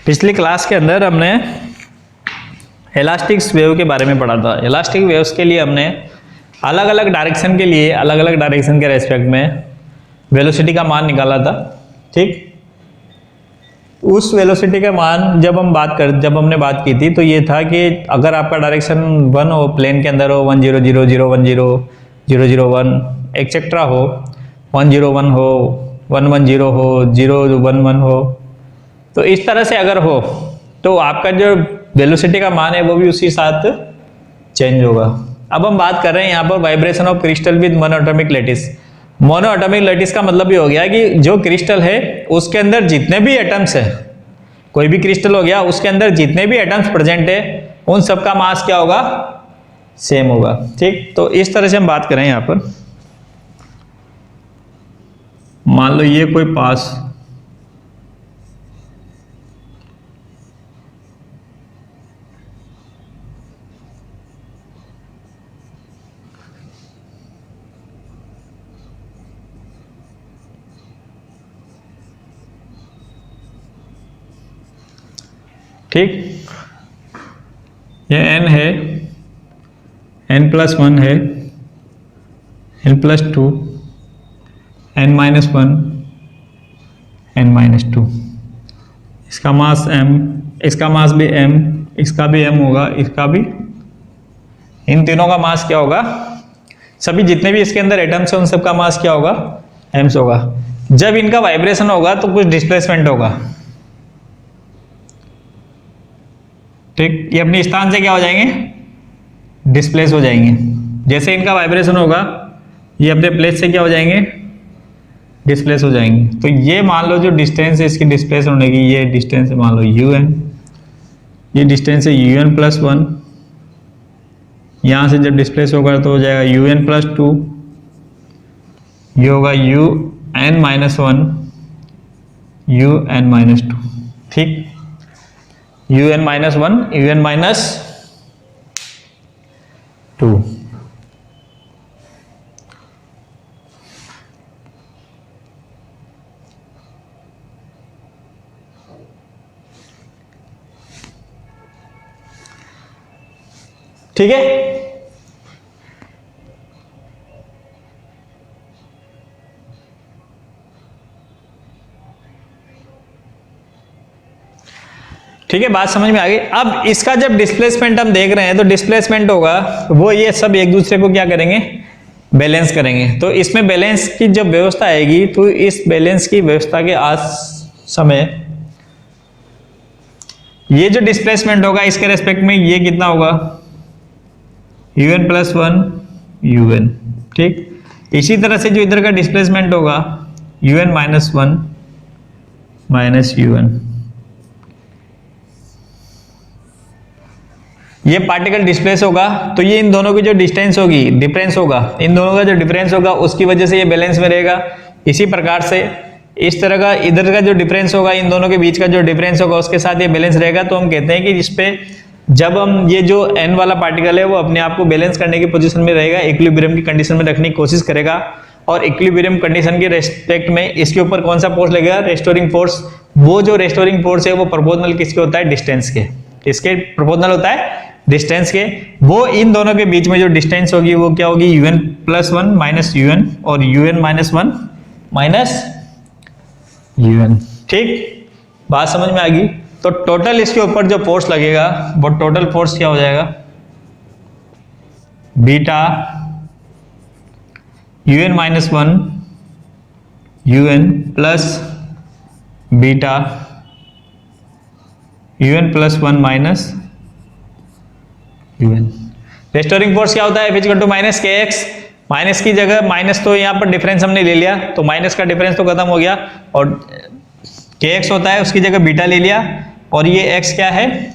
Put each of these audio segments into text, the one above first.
पिछली क्लास के अंदर हमने इलास्टिक वेव के बारे में पढ़ा था। इलास्टिक वेव्स के लिए हमने अलग अलग डायरेक्शन के लिए अलग अलग डायरेक्शन के रेस्पेक्ट में वेलोसिटी का मान निकाला था। ठीक, उस वेलोसिटी का मान जब हमने बात की थी तो ये था कि अगर आपका डायरेक्शन 1 हो, प्लेन के अंदर हो 1 0 0 0 1 0 0 0 1 एक्सेट्रा हो, 1 0 1 हो, 1 1 0 हो, 0 1 1 हो, तो इस तरह से अगर हो तो आपका जो वेलोसिटी का मान है वो भी उसी साथ चेंज होगा। अब हम बात कर रहे हैं यहाँ पर vibration of crystal with monoatomic lattice. Monoatomic lattice का मतलब ये हो गया कि जो क्रिस्टल है उसके अंदर जितने भी एटम्स है, कोई भी क्रिस्टल हो गया उसके अंदर जितने भी एटम्स प्रेजेंट है उन सबका मास क्या होगा, सेम होगा। ठीक, तो इस तरह से हम बात करें यहाँ पर, मान लो ये कोई पास ठीक, ये n है, n+1 है, n+2, n-1, n-2, इसका मास m, इसका मास भी m, इसका भी m होगा, इसका भी, इन तीनों का मास क्या होगा, सभी जितने भी इसके अंदर एटम्स हैं उन सबका मास क्या होगा, m होगा। जब इनका वाइब्रेशन होगा तो कुछ डिस्प्लेसमेंट होगा। ठीक, ये अपने स्थान से क्या हो जाएंगे, डिस्प्लेस हो जाएंगे। जैसे इनका वाइब्रेशन होगा ये अपने प्लेस से क्या हो जाएंगे, डिस्प्लेस हो जाएंगे। तो ये मान लो जो डिस्टेंस है इसकी डिस्प्लेस होने की, ये डिस्टेंस है मान लो un, ये डिस्टेंस है un+1, यहां से जब डिस्प्लेस होगा तो हो जाएगा un+2, ये होगा un-1, un-2। ठीक, un-1, un-2। ठीक है, ठीक है, बात समझ में आ गई। अब इसका जब डिस्प्लेसमेंट हम देख रहे हैं तो डिस्प्लेसमेंट होगा वो ये सब एक दूसरे को क्या करेंगे, बैलेंस करेंगे। तो इसमें बैलेंस की जब व्यवस्था आएगी तो इस बैलेंस की व्यवस्था के आज समय ये जो डिस्प्लेसमेंट होगा इसके रेस्पेक्ट में ये कितना होगा, un+1 un। ठीक, इसी तरह से जो इधर का डिस्प्लेसमेंट होगा un-1 un। ये पार्टिकल डिस्प्लेस होगा तो ये इन दोनों की जो डिस्टेंस होगी, डिफरेंस होगा, इन दोनों का जो डिफरेंस होगा उसकी वजह से ये बैलेंस में रहेगा। इसी प्रकार से इस तरह का इधर का जो डिफरेंस होगा, इन दोनों के बीच का जो डिफरेंस होगा उसके साथ ये बैलेंस रहेगा। तो हम कहते हैं कि इस पे जब हम ये जो n वाला पार्टिकल है वो अपने आप को बैलेंस करने की पोजीशन में रहेगा, इक्विलिब्रियम की कंडीशन में रखने की कोशिश करेगा, और इक्विलिब्रियम कंडीशन के रेस्पेक्ट में इसके ऊपर कौन सा फोर्स लगेगा, रेस्टोरिंग फोर्स। वो जो रेस्टोरिंग फोर्स है वो प्रोपोर्शनल किसके होता है, डिस्टेंस के। इसके प्रोपोर्शनल होता है डिस्टेंस के। वो इन दोनों के बीच में जो डिस्टेंस होगी वो क्या होगी, un+1 un और un-1 un। ठीक, बात समझ में आ गई। तो टोटल इसके ऊपर जो फोर्स लगेगा वो टोटल फोर्स क्या हो जाएगा, beta un-1 un plus beta un+1 un। Restoring force क्या होता है, F=−kx। माइनस की जगह माइनस, तो यहाँ पर डिफरेंस हमने ले लिया तो माइनस का डिफरेंस तो खत्म हो गया, और kx होता है उसकी जगह बीटा ले लिया, और ये x क्या है,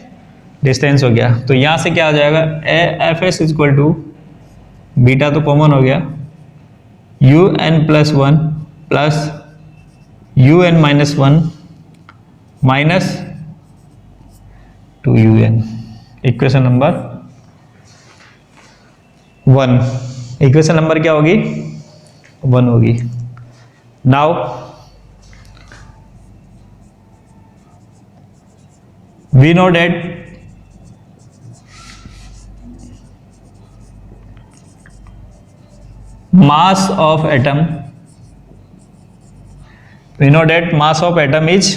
डिस्टेंस हो गया। तो यहां से क्या हो जाएगा, Fs बीटा तो कॉमन हो गया, un+1 plus un-1 minus 2un। Equation number 1, equation number क्या होगी, 1 होगी। Now we know that mass of atom, we know that mass of atom is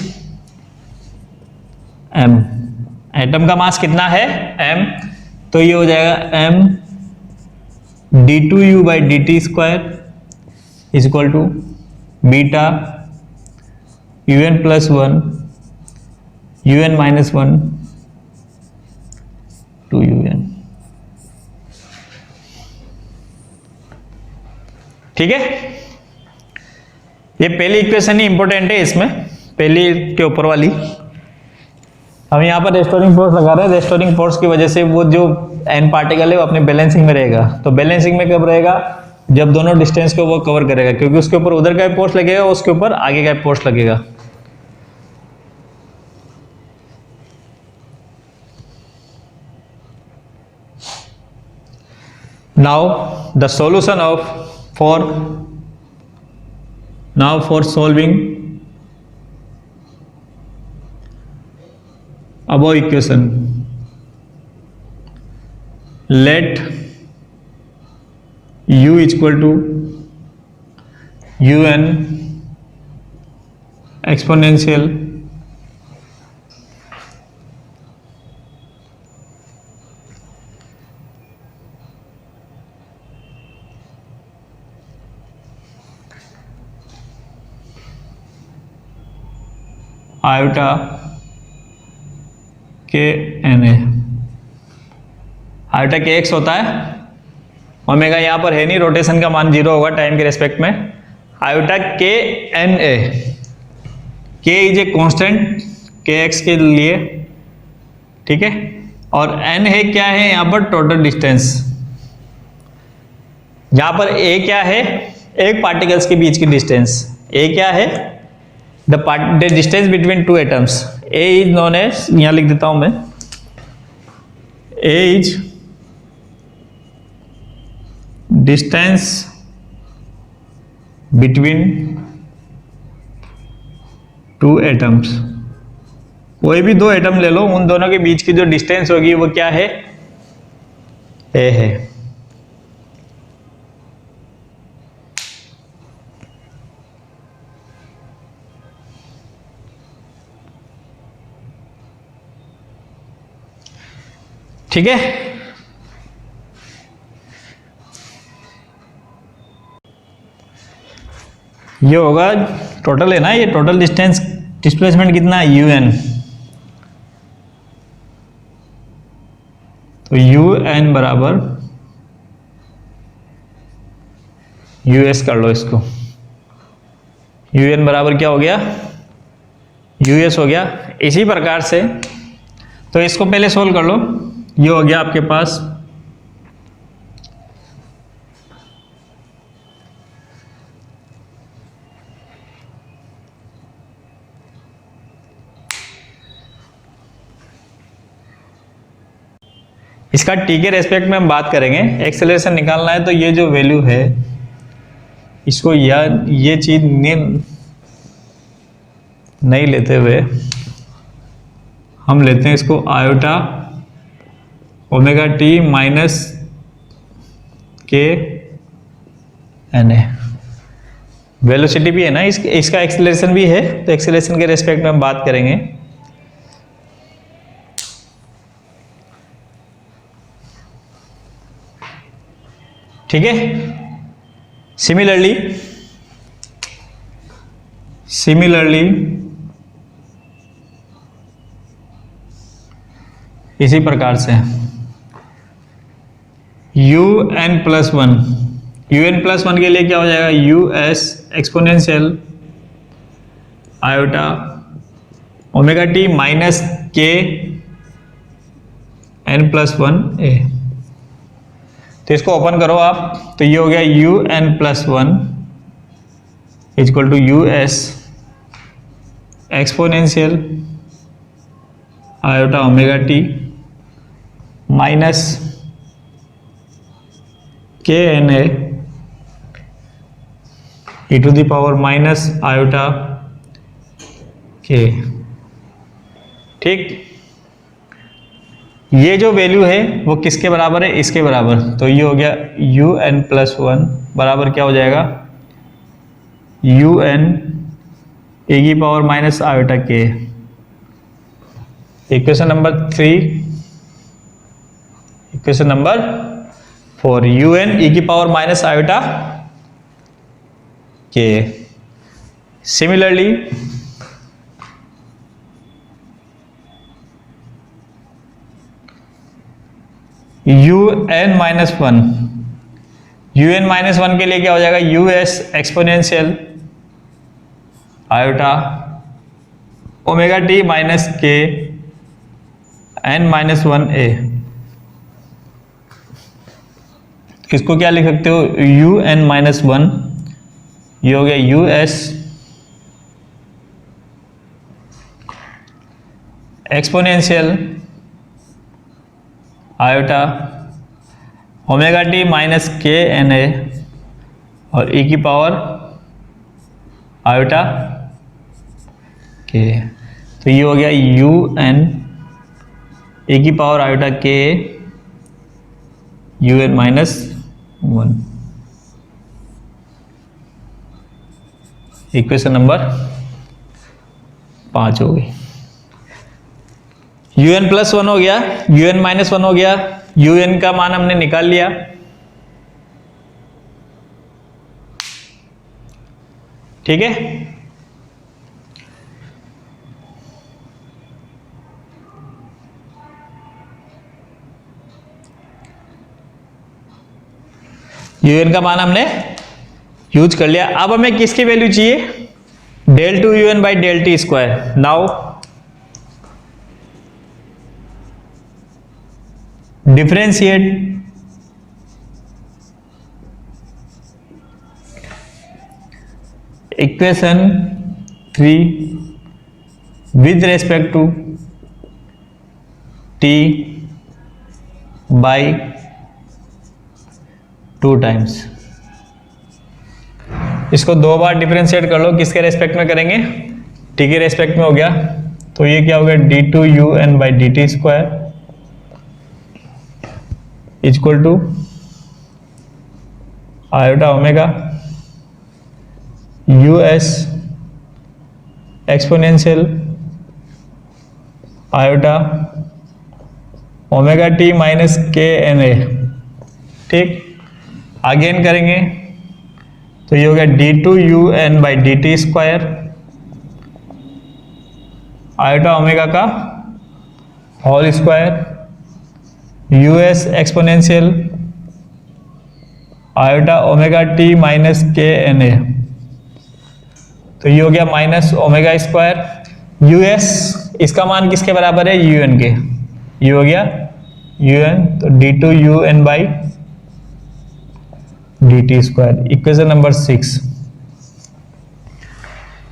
m, atom का मास कितना है m, तो ये हो जाएगा m d2u by D T square is equal to beta un plus one un minus one two un। ठीक है, ये पहली इक्वेशन ही इंपॉर्टेंट है, इसमें पहली के ऊपर वाली। हम यहाँ पर रेस्टोरिंग फोर्स लगा रहे हैं, रेस्टोरिंग फोर्स की वजह से वो जो एन पार्टिकल है वो अपने बैलेंसिंग में रहेगा। तो बैलेंसिंग में कब रहेगा, जब दोनों डिस्टेंस को वो कवर करेगा, क्योंकि उसके ऊपर उधर का फोर्स लगेगा, उसके ऊपर आगे का फोर्स लगेगा। Now the solution of for solving above equation, let u is equal to un exponential iota के एन ए। आयोटा के एक्स होता है, ओमेगा यहाँ पर है नहीं, रोटेशन का मान 0 होगा टाइम के रेस्पेक्ट में। आयोटा के एन ए, के इज ए कॉन्स्टेंट के एक्स के लिए, ठीक है, और एन है क्या है यहाँ पर टोटल डिस्टेंस। यहाँ पर ए क्या है, एक पार्टिकल्स के बीच की डिस्टेंस। ए क्या है, the distance between two atoms. A is known as, यहाँ लिख देता हूं मैं, A is distance between two atoms। कोई भी दो एटम ले लो, उन दोनों के बीच की जो डिस्टेंस होगी वो क्या है, A है। ठीक है, ये होगा टोटल है ना, ये टोटल डिस्टेंस डिस्प्लेसमेंट कितना है, un। तो un बराबर us कर लो इसको, un बराबर क्या हो गया, us हो गया। इसी प्रकार से तो इसको पहले सोल्व कर लो, ये हो गया आपके पास इसका टी के रेस्पेक्ट में हम बात करेंगे। एक्सेलरेशन निकालना है तो ये जो वैल्यू है इसको ये चीज नहीं लेते हुए हम लेते हैं इसको आयोटा ओमेगा टी माइनस के एन ए। वेलोसिटी भी है ना, इसका एक्सेलरेशन भी है, तो एक्सेलरेशन के रेस्पेक्ट में हम बात करेंगे। ठीक है, सिमिलरली इसी प्रकार से un प्लस वन के लिए क्या हो जाएगा, us exponential iota omega T minus के n प्लस वन ए। तो इसको ओपन करो आप, तो ये हो गया un plus one is equal to us exponential iota omega T minus के N a e to the power minus iota k. ठीक, ये जो वैल्यू है वो किसके बराबर है, इसके बराबर। तो ये हो गया un+1 बराबर क्या हो जाएगा, un e⁻⁻k। Equation number 3। Equation number 4 un e⁻⁻k। Similarly un-1 के लिए क्या हो जाएगा, us exponential iota omega T minus के n-1a। इसको क्या लिख सकते हो, un-1, ये हो गया us exponential iota omega T minus के एन ए और e की पावर आयोटा के। तो ये हो गया un e की पावर आयोटा के un-1। इक्वेशन नंबर 5 हो गई। un+1 हो गया, un-1 हो गया, un का मान हमने निकाल लिया। ठीक है, un का मान हमने यूज कर लिया। अब हमें किसकी वैल्यू चाहिए, del2un/del_t²। Now differentiate equation 3 with respect to t by 2 times. इसको 2 बार डिफरेंशिएट कर लो, किसके रेस्पेक्ट में करेंगे, t के रेस्पेक्ट में हो गया। तो ये क्या हो गया, d2un/dt² equal to iota omega us exponential iota omega T minus के एन ए। ठीक, अगेन करेंगे तो ये हो गया d2un/dt² आयोटा ओमेगा का whole square us exponential iota omega T minus के एन ए। तो ये हो गया माइनस ओमेगा स्क्वायर us, इसका मान किसके बराबर है, un के। ये हो गया un, तो d2un/dt²। Equation number 6।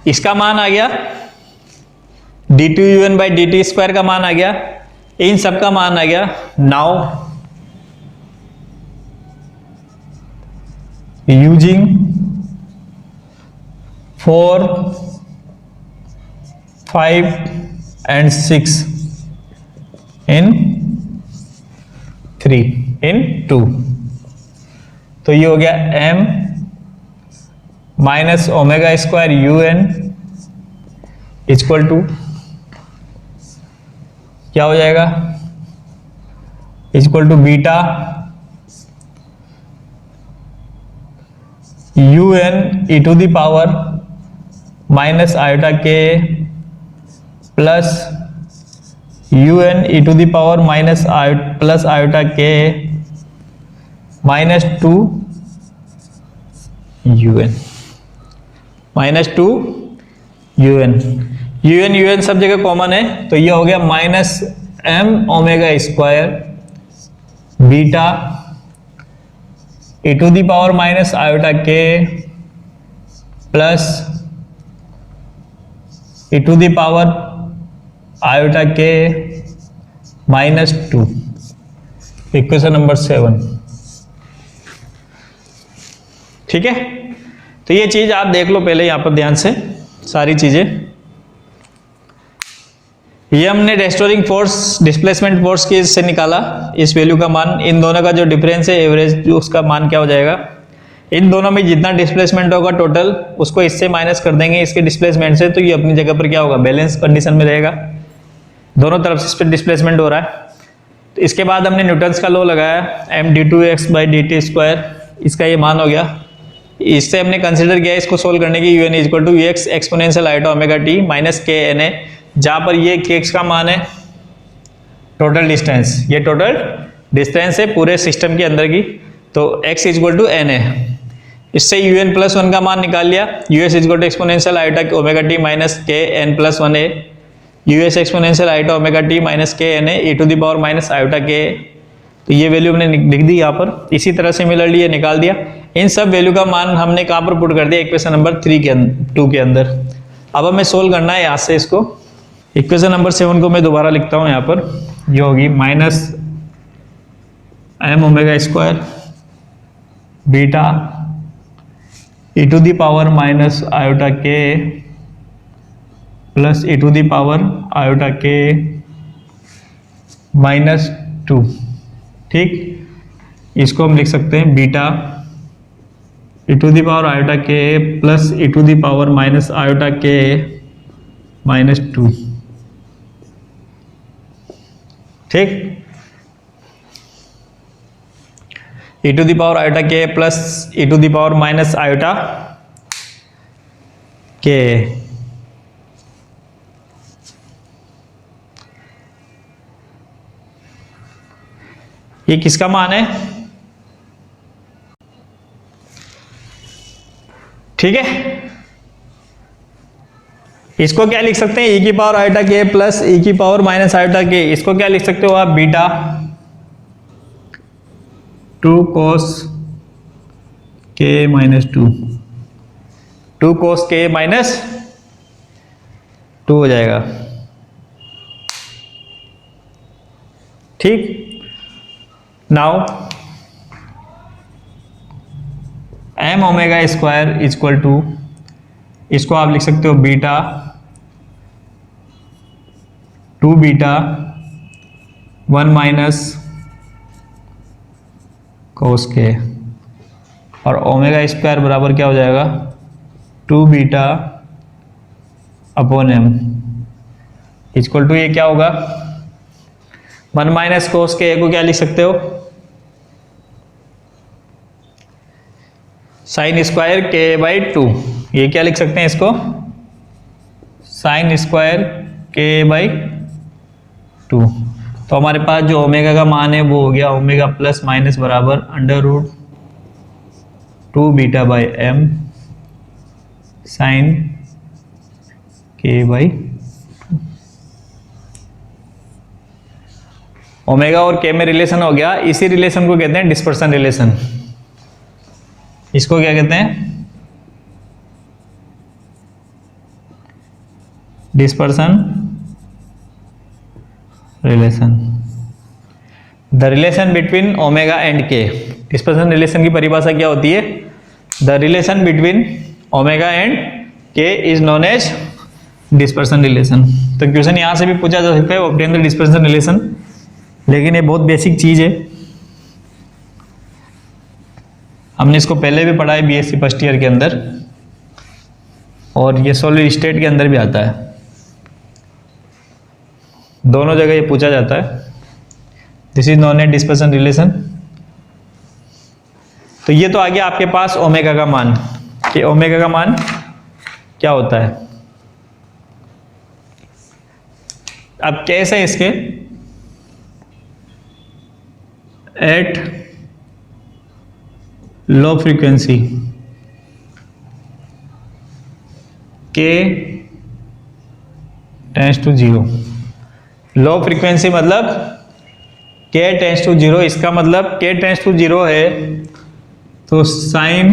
इसका मान आ गया, d2un/dt² का मान आ गया, इन सब का मान आ गया। Now using 4, 5 and 6 in 3 in 2। तो ये हो गया m minus omega square un equal to क्या हो जाएगा, equal to beta un e to the power minus iota k plus un e to the power minus plus iota k minus 2 un minus 2 un सब जगह common है। तो ये हो गया minus m omega square beta e to the power minus iota k plus e to the power iota k minus 2। Equation number 7। ठीक है, तो ये चीज आप देख लो पहले यहां पर ध्यान से सारी चीजें। ये हमने रेस्टोरिंग फोर्स डिस्प्लेसमेंट फोर्स की इससे निकाला इस वैल्यू का मान। इन दोनों का जो डिफरेंस है एवरेज उसका मान क्या हो जाएगा, इन दोनों में जितना डिस्प्लेसमेंट होगा टोटल उसको इससे माइनस कर देंगे इसके डिस्प्लेसमेंट से, तो ये अपनी जगह पर क्या होगा, बैलेंस कंडीशन में रहेगा। दोनों तरफ से इस पर डिस्प्लेसमेंट हो रहा है। तो इसके बाद हमने न्यूटन्स का लॉ लगाया md2x/dt², इसका ये मान हो गया। इससे हमने कंसिडर किया इसको सोल्व करने की un = ux exponential iota omega T minus के एन ए, जहां पर ये kx का मान है टोटल डिस्टेंस, ये टोटल डिस्टेंस है पूरे सिस्टम के अंदर की, तो x = n है। इससे un+1 का मान निकाल लिया, us = exponential iota omega T minus के एन प्लस 1 है, us exponential iota omega T minus के एन है e⁻ आइटा के, तो ये वैल्यू हमने लिख दी यहाँ पर। इसी तरह सिमिलरली ये निकाल दिया। इन सब वैल्यू का मान हमने कहाँ पर पुट कर दिया, इक्वेशन नंबर 2 के अंदर। अब हमें सोल्व करना है यहाँ से इसको। इक्वेशन नंबर 7 को मैं दोबारा लिखता हूँ यहाँ पर, ये होगी -m⁻² beta e⁻ k plus e⁻k -2। ठीक, इसको हम लिख सकते हैं बीटा e⁻k प्लस e⁻k -2। ठीक, e⁻k प्लस e⁻k, ये किसका मान है, ठीक है। इसको क्या लिख सकते हैं, e⁻k प्लस e⁻k, इसको क्या लिख सकते हो आप, beta 2 cos k -2, 2 cos k -2 हो जाएगा। ठीक, नाउ m⁻² = इसको आप लिख सकते हो beta 2 beta 1 minus cos k, और ω² बराबर क्या हो जाएगा, 2 beta upon m equal to, ये क्या होगा 1 माइनस cos k को क्या लिख सकते हो, sin² k/2, ये क्या लिख सकते हैं इसको, sin² k/2। तो हमारे पास जो ओमेगा का मान है वो हो गया ओमेगा प्लस माइनस बराबर √2 beta by m sine k/2। Omega और k में रिलेशन हो गया, इसी रिलेशन को कहते हैं डिस्पर्सन रिलेशन। इसको क्या कहते हैं, dispersion relation. The relation between omega and k, dispersion relation की परिभाषा क्या होती है, the relation between omega and k is known as dispersion relation. तो क्वेश्चन यहां से भी पूछा जा सकता है, ऑब्टेन द डिस्पर्सन रिलेशन, लेकिन ये बहुत बेसिक चीज है, हमने इसको पहले भी पढ़ा है बीएससी फर्स्ट ईयर के अंदर, और ये सॉलिड स्टेट के अंदर भी आता है, दोनों जगह ये पूछा जाता है। This is known as dispersion relation. तो ये तो आ गया आपके पास ओमेगा का मान, कि ओमेगा का मान क्या होता है। अब केस है इसके, at low frequency k tends to 0। Low frequency मतलब k टेंड्स टू 0, इसका मतलब k टेंड्स टू 0 है तो साइन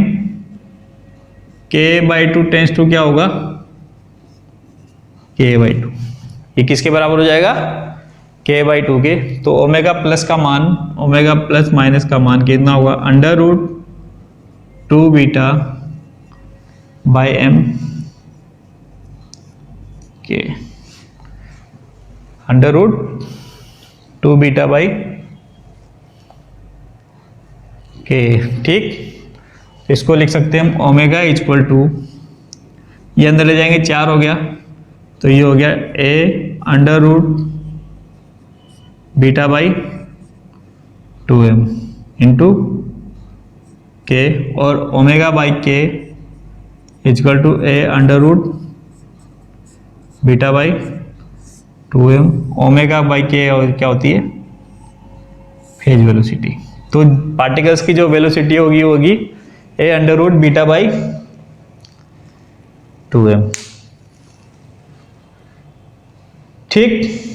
k/2 टेंड्स टू क्या होगा, k/2। ये किसके बराबर हो जाएगा, k/2 के। तो ओमेगा प्लस का मान, ओमेगा प्लस माइनस का मान कितना होगा, √2 बीटा बाई m के। अंडर रूट 2 बीटा बाई के। ठीक, इसको लिख सकते हैं हम ओमेगा इक्वल टू, ये अंदर ले जाएंगे 4 हो गया, तो ये हो गया a under root beta by 2m into k, और omega by k equal to a under root beta by 2m। Omega by k क्या होती है, फेज वेलोसिटी। तो पार्टिकल्स की जो वेलोसिटी होगी a under root beta by 2m। ठीक,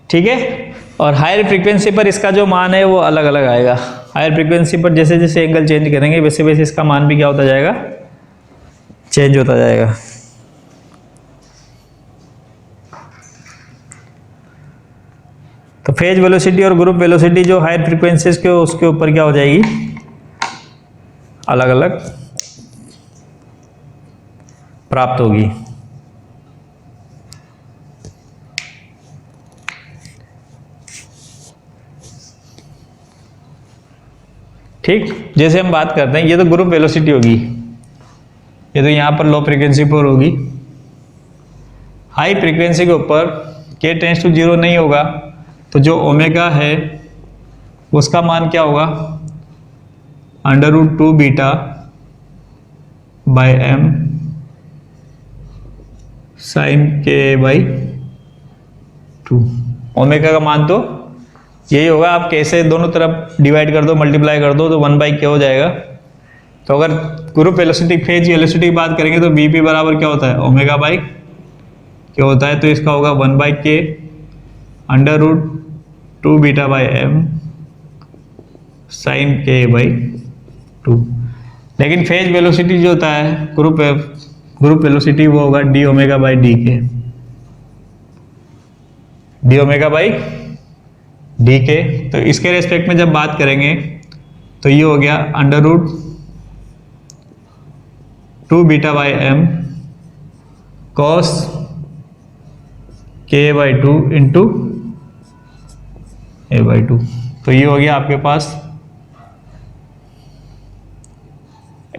ठीक है। और हायर फ्रीक्वेंसी पर इसका जो मान है वो अलग अलग आएगा। हायर फ्रीक्वेंसी पर जैसे जैसे एंगल चेंज करेंगे वैसे वैसे इसका मान भी क्या होता जाएगा, चेंज होता जाएगा। तो फेज वेलोसिटी और ग्रुप वेलोसिटी जो हायर फ्रीक्वेंसीज के उसके ऊपर क्या हो जाएगी, अलग अलग प्राप्त होगी। ठीक, जैसे हम बात करते हैं, ये तो ग्रुप वेलोसिटी होगी, ये तो यहाँ पर लो फ्रीक्वेंसी पर होगी। हाई फ्रीक्वेंसी के ऊपर k टेंड्स टू 0 नहीं होगा, तो जो ओमेगा है उसका मान क्या होगा, under root 2 beta by m sine k by 2। ओमेगा का मान तो यही होगा, आप कैसे दोनों तरफ डिवाइड कर दो, मल्टीप्लाई कर दो, तो 1/k हो जाएगा। तो अगर ग्रुप वेलोसिटी फेज वेलोसिटी की बात करेंगे तो bp बराबर क्या होता है, ओमेगा बाई क्या होता है, तो इसका होगा 1/k under root 2 beta by m sine k by 2। लेकिन फेज वेलोसिटी जो होता है ग्रुप वेलोसिटी वो होगा डी ओमेगा बाई डी के, डी ओमेगा बाई डी के। तो इसके रेस्पेक्ट में जब बात करेंगे तो ये हो गया under root 2 beta by m cos k by 2 इंटू a बाई 2। तो ये हो गया आपके पास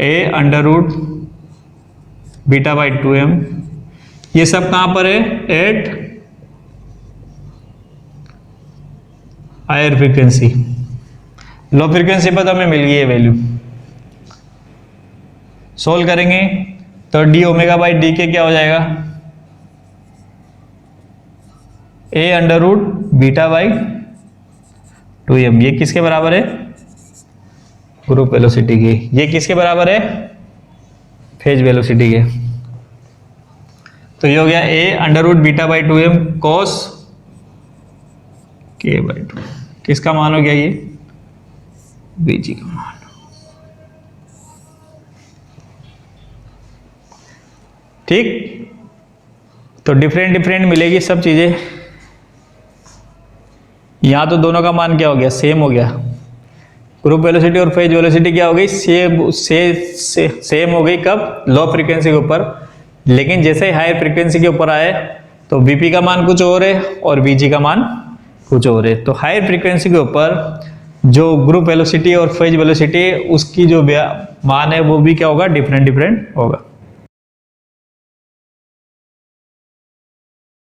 a under root beta by 2m। ये सब कहां पर है, at higher frequency. Low frequency पर तो हमें मिल गई है वैल्यू। सोल्व करेंगे तो डी ओमेगा बाई डी के क्या हो जाएगा, a under root beta by 2m। ये किसके बराबर है, ग्रुप वेलोसिटी के। ये किसके बराबर है, फेज वेलोसिटी के। तो ये हो गया a under root beta by 2m cos k by 2। किसका मान हो गया, ये बीजी का मान। ठीक, तो डिफरेंट मिलेगी सब चीजें। यहां तो दोनों का मान क्या हो गया, सेम हो गया। ग्रुप वेलोसिटी और फेज वेलोसिटी क्या हो गई, सेम हो गई। कब, लो फ्रीक्वेंसी के ऊपर। लेकिन जैसे हायर फ्रीक्वेंसी के ऊपर आए तो वीपी का मान कुछ और है और वीजी का मान कुछ और है। तो हायर फ्रीक्वेंसी के ऊपर जो ग्रुप वेलोसिटी और फेज वेलोसिटी उसकी जो मान है वो भी क्या होगा, डिफरेंट होगा।